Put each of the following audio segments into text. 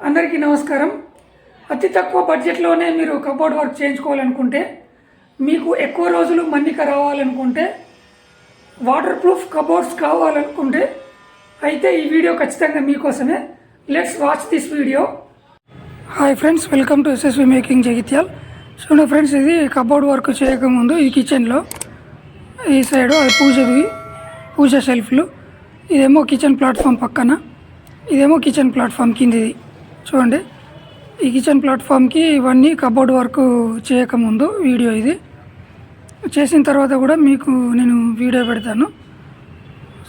అందరికీ నమస్కారం. అతి తక్కువ బడ్జెట్లోనే మీరు కబోర్డ్ వర్క్ చేయించుకోవాలనుకుంటే, మీకు ఎక్కువ రోజులు మన్నిక రావాలనుకుంటే, వాటర్ ప్రూఫ్ కబోర్డ్స్ కావాలనుకుంటే అయితే ఈ వీడియో ఖచ్చితంగా మీకోసమే. Let's watch this video. Hi friends, welcome to SSV making Jagtial. చూడండి ఫ్రెండ్స్, ఇది కబోర్డ్ వర్క్ చేయకముందు ఈ కిచెన్లో ఈ సైడు అది పూజ షెల్ఫ్లు, ఇదేమో కిచెన్ ప్లాట్ఫామ్ పక్కన, ఇదేమో కిచెన్ ప్లాట్ఫామ్ కిందిది. చూడండి, ఈ కిచెన్ ప్లాట్ఫామ్కి ఇవన్నీ కబోర్డ్ వర్క్ చేయకముందు వీడియో. ఇది చేసిన తర్వాత కూడా మీకు నేను వీడియో పెడతాను.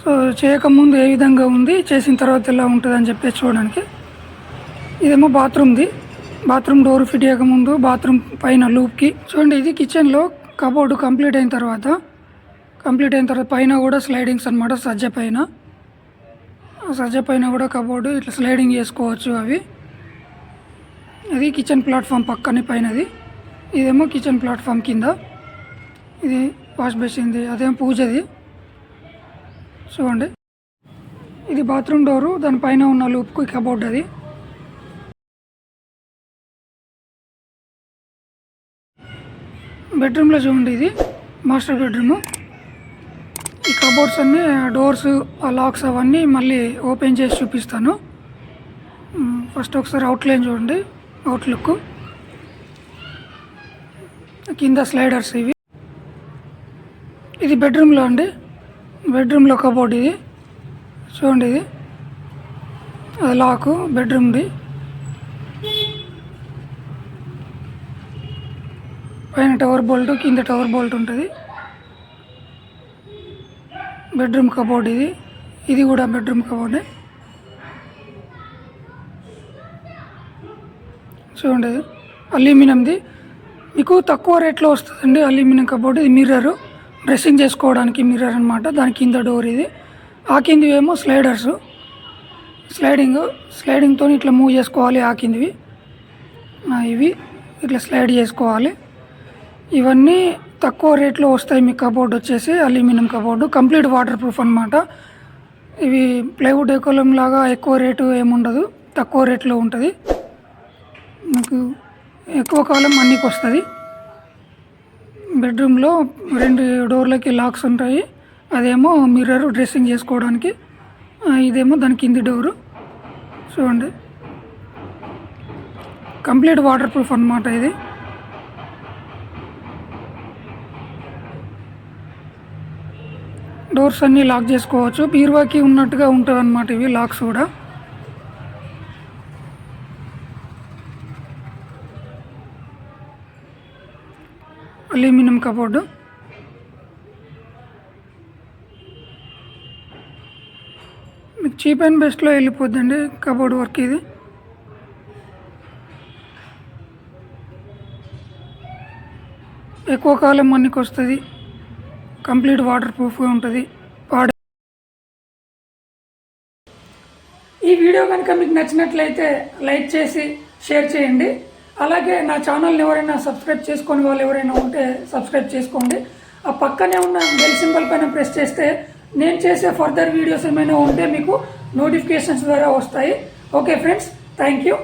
సో చేయకముందు ఏ విధంగా ఉంది, చేసిన తర్వాత ఎలా ఉంటుంది అని చెప్పేసి చూడడానికి. ఇదేమో బాత్రూమ్ డోర్ ఫిట్ చేయకముందు బాత్రూమ్ పైన లూప్కి. చూడండి, ఇది కిచెన్లో కబోర్డు కంప్లీట్ అయిన తర్వాత పైన కూడా స్లైడింగ్స్ అనమాట. సజ్జ పైన కూడా కబోర్డు ఇట్లా స్లైడింగ్ చేసుకోవచ్చు. అది కిచెన్ ప్లాట్ఫామ్ పక్కనే పైనది. ఇదేమో కిచెన్ ప్లాట్ఫామ్ కింద, ఇది వాష్ బేసిన్ది, అదేమో పూజది. చూడండి, ఇది బాత్రూమ్ డోరు, దానిపైన ఉన్న లూప్కు కబోర్డ్. అది బెడ్రూమ్లో చూడండి, ఇది మాస్టర్ బెడ్రూము. ఈ కబోర్డ్స్ అన్నీ, డోర్స్, ఆ లాక్స్ అవన్నీ మళ్ళీ ఓపెన్ చేసి చూపిస్తాను. ఫస్ట్ ఒకసారి అవుట్లైన్ చూడండి, అవుట్లుక్. కింద స్లైడర్స్ ఇవి. ఇది బెడ్రూమ్లో అండి, బెడ్రూమ్లో కబోర్డ్ ఇది. చూడండి, ఇది అది లాకు బెడ్రూమ్ది. పైన టవర్ బోల్ట్, కింద టవర్ బోల్ట్ ఉంటుంది. బెడ్రూమ్ కబోర్డ్ ఇది. ఇది కూడా బెడ్రూమ్ కబోర్డే. చూడండి, అల్యూమినియంది, మీకు తక్కువ రేట్లో వస్తుందండి అల్యూమినియం కబోర్డ్. ఇది మిర్రర్, డ్రెస్సింగ్ చేసుకోవడానికి మిర్రర్ అనమాట. దాని కింద డోర్ ఇది. ఆ కిందివి ఏమో స్లైడర్స్, స్లైడింగ్తో ఇట్లా మూవ్ చేసుకోవాలి. ఆ కిందివి ఇవి ఇట్లా స్లైడ్ చేసుకోవాలి. ఇవన్నీ తక్కువ రేట్లో వస్తాయి. మీ కబోర్డ్ వచ్చేసి aluminium cupboard, complete water proof అనమాట. ఇవి ప్లైవుడ్ ఎకోలం లాగా ఎక్కువ రేటు ఏముండదు, తక్కువ రేట్లో ఉంటుంది. మీకు ఎక్కువ కాలం మన్నికి వస్తుంది. బెడ్రూమ్లో 2 డోర్లకి లాక్స్ ఉంటాయి. అదేమో మిర్రర్, డ్రెస్సింగ్ చేసుకోవడానికి. ఇదేమో దాని కింది డోరు. చూడండి, కంప్లీట్ వాటర్ ప్రూఫ్ అనమాట. ఇది డోర్స్ అన్నీ లాక్ చేసుకోవచ్చు. బీరువాకి ఉన్నట్టుగా ఉంటుంది అనమాట ఇవి లాక్స్ కూడా. Aluminium cupboard. మీకు చీప్ అండ్ బెస్ట్లో వెళ్ళిపోద్దండి కబోర్డ్ వర్క్. ఇది ఎక్కువ కాలం మన్నికి వస్తుంది, కంప్లీట్ వాటర్ ప్రూఫ్గా ఉంటుంది. ఈ వీడియో కనుక మీకు నచ్చినట్లయితే లైక్ చేసి షేర్ చేయండి. అలాగే నా ఛానల్ని ఎవరైనా సబ్స్క్రైబ్ చేసుకొని వాళ్ళు ఎవరైనా ఉంటే సబ్స్క్రైబ్ చేసుకోండి. ఆ పక్కనే ఉన్న బెల్ సింబల్ పైన ప్రెస్ చేస్తే నేను చేసే ఫర్దర్ వీడియోస్ ఏమైనా ఉంటే మీకు నోటిఫికేషన్స్ ద్వారా వస్తాయి. Okay friends, thank you.